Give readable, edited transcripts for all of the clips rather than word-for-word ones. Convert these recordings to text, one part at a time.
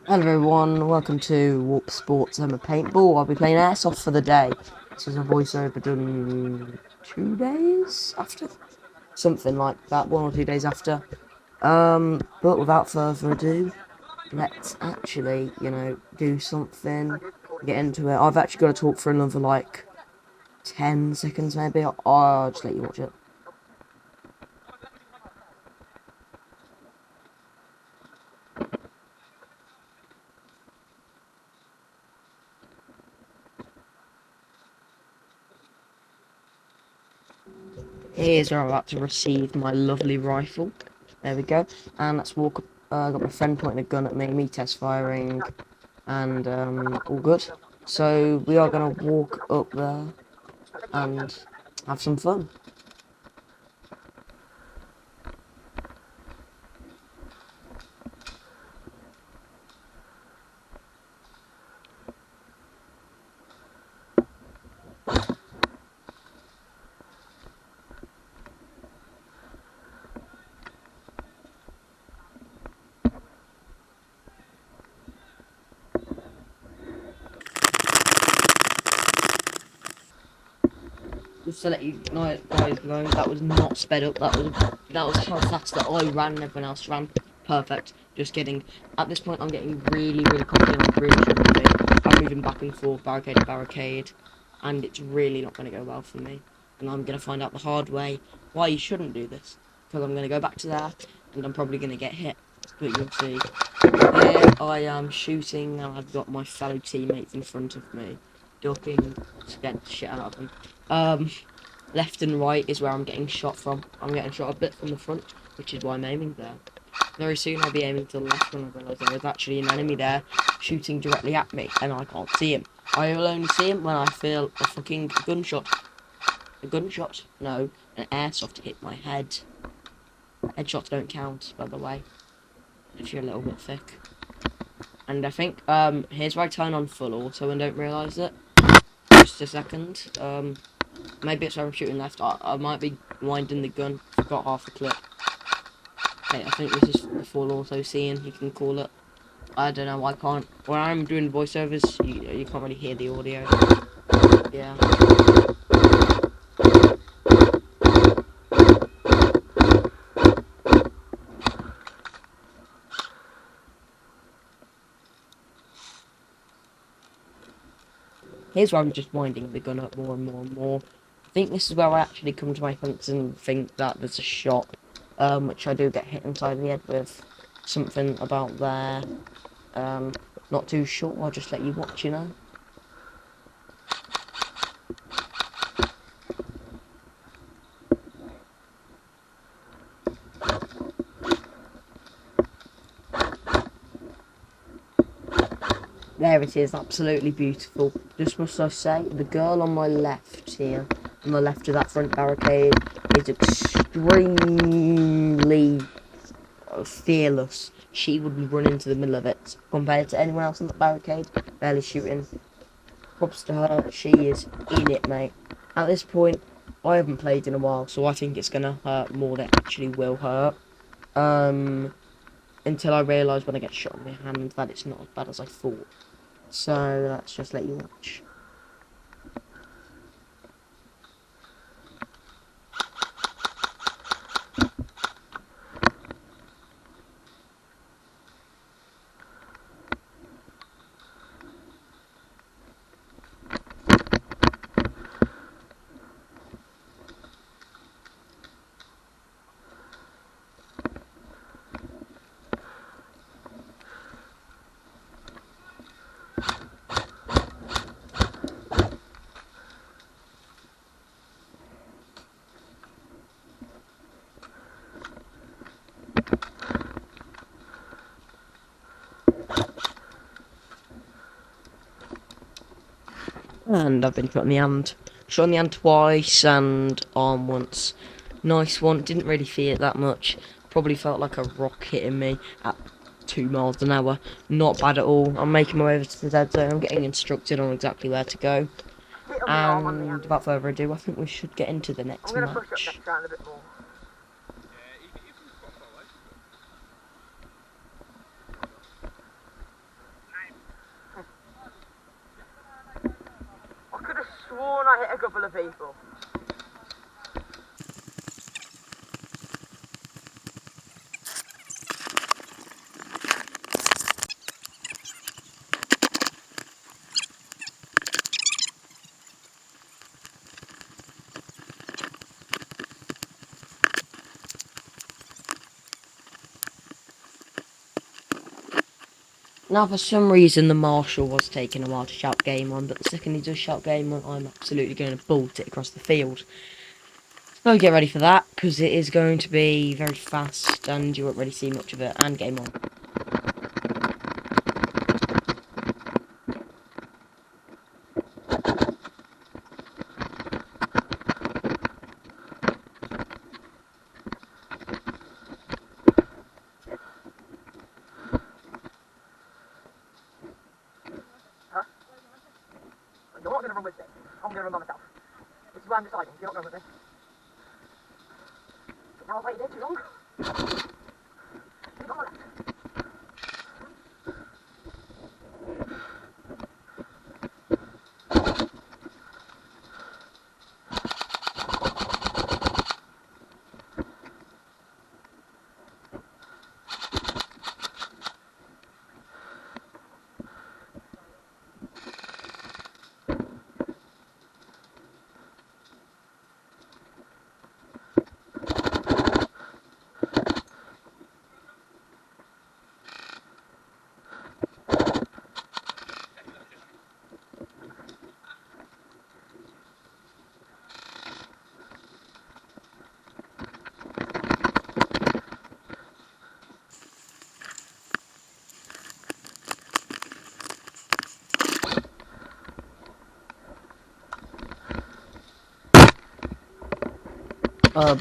Hello everyone, welcome to Warp Sports. I'm a paintball. I'll be playing Airsoft for the day. This is a voiceover done 2 days after? Something like that, 1 or 2 days after. But without further ado, let's actually, do something, get into it. I've actually got to talk for another, 10 seconds maybe. I'll just let you watch it. Here's where I'm about to receive my lovely rifle. There we go. And let's walk up. Got my friend pointing a gun at me test firing, and all good. So we are gonna walk up there and have some fun. Just to let you guys know, that was not sped up. That was how fast that I ran and everyone else ran. Perfect. Just kidding. At this point, I'm getting really, really confident. I'm really sure I'm moving back and forth, barricade to barricade, and it's really not going to go well for me. And I'm going to find out the hard way why you shouldn't do this. Because I'm going to go back to there, and I'm probably going to get hit. But you'll see. Here I am shooting, and I've got my fellow teammates in front of me, ducking to get the shit out of them. Left and right is where I'm getting shot from. I'm getting shot a bit from the front, which is why I'm aiming there. Very soon I'll be aiming to the left when I realise there is actually an enemy there shooting directly at me, and I can't see him. I will only see him when I feel a fucking gunshot. A gunshot? No, an airsoft hit my head. Headshots don't count, by the way, if you're a little bit thick. And I think, here's where I turn on full auto and don't realise it. Just a second. Maybe it's where I'm shooting left. I might be winding the gun. Forgot half the clip. Okay, I think this is the full auto scene, you can call it. I don't know, I can't. When I'm doing voiceovers, you can't really hear the audio. Yeah. Here's where I'm just winding the gun up more and more and more. I think this is where I actually come to my senses and think that there's a shot, which I do get hit inside the head with. Something about there. Not too sure, I'll just let you watch, you know. There it is, absolutely beautiful. Just must I say, the girl on my left here, on the left of that front barricade, is extremely fearless. She would run into the middle of it. Compared to anyone else on the barricade, barely shooting. Props to her, she is in it, mate. At this point, I haven't played in a while, so I think it's gonna hurt more than it actually will hurt. Until I realise when I get shot in my hand that it's not as bad as I thought. So let's just let you watch. And I've been shot in the hand. Shot in the hand twice and arm once. Nice one. Didn't really feel it that much. Probably felt like a rock hitting me at 2 miles an hour. Not bad at all. I'm making my way over to the dead zone. I'm getting instructed on exactly where to go. And without further ado, I think we should get into the next match. Push up next round a bit more. of people. Now, for some reason, the marshal was taking a while to shout game on, but the second he does shout game on, I'm absolutely going to bolt it across the field. So get ready for that, because it is going to be very fast, and you won't really see much of it, and game on. Huh? You're not going to run with me. I'm going to run by myself. This is why I'm deciding. You're not going with me. Now I've waited there too long. Keep on my left.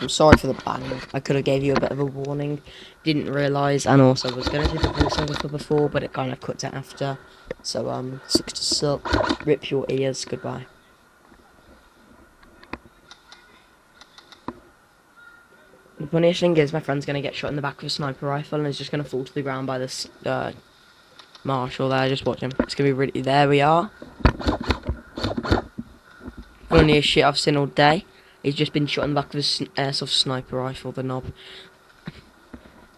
Sorry for the bang. I could have gave you a bit of a warning. Didn't realise, and also was going to do the voiceover for before, but it kind of cut it after. So, sucks to suck. Rip your ears. Goodbye. The funniest thing is my friend's going to get shot in the back with a sniper rifle and is just going to fall to the ground by this marshal there. Just watch him. It's going to be really... There we are. Funniest shit I've seen all day. He's just been shot in the back with a airsoft sniper rifle, the knob.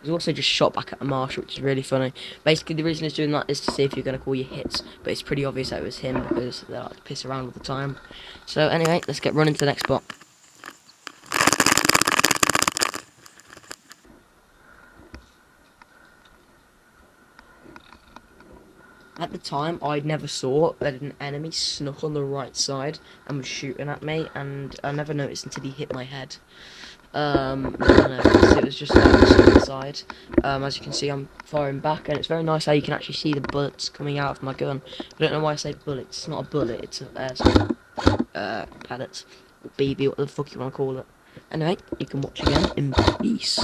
He's also just shot back at a marshal, which is really funny. Basically, the reason he's doing that is to see if you're going to call your hits, but it's pretty obvious that it was him because they like to piss around all the time. So anyway, let's get running to the next spot. At the time, I never saw that an enemy snuck on the right side and was shooting at me, and I never noticed until he hit my head. I don't know, it was just like on the side. As you can see, I'm firing back, and it's very nice how you can actually see the bullets coming out of my gun. I don't know why I say bullets. It's not a bullet. It's a pellets, or BB, what the fuck you want to call it. Anyway, you can watch again in peace.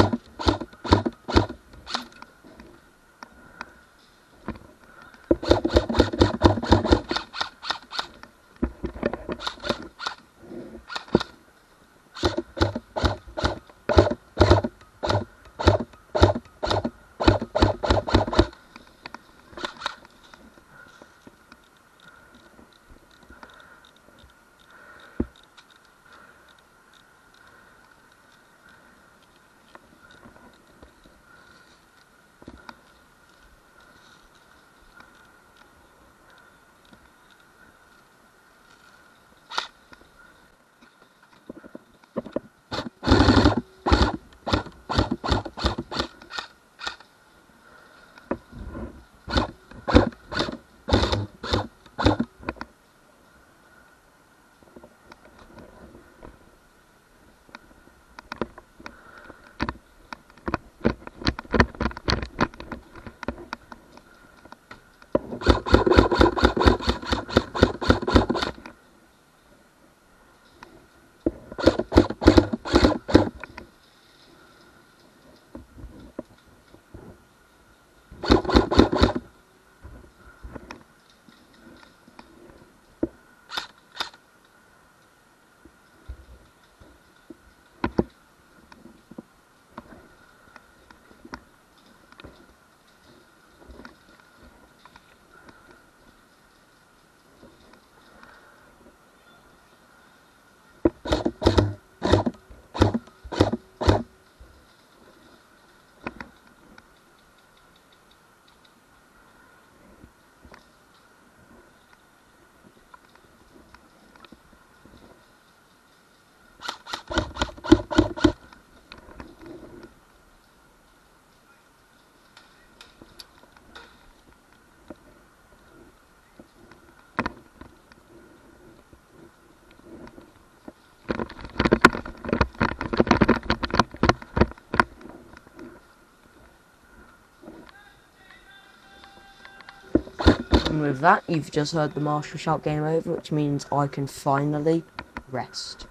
And with that, you've just heard the marshal shout game over, which means I can finally rest.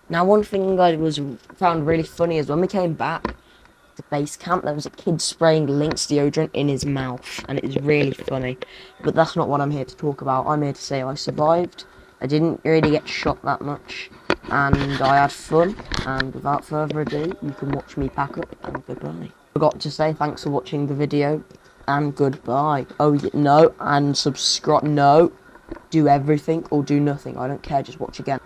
Now, one thing I found really funny is when we came back to base camp, there was a kid spraying Lynx deodorant in his mouth, and it is really funny. But that's not what I'm here to talk about. I'm here to say I survived. I didn't really get shot that much, and I had fun. And without further ado, you can watch me pack up, and goodbye. Forgot to say thanks for watching the video, and goodbye. Oh, no, and subscribe. No, do everything or do nothing. I don't care. Just watch again.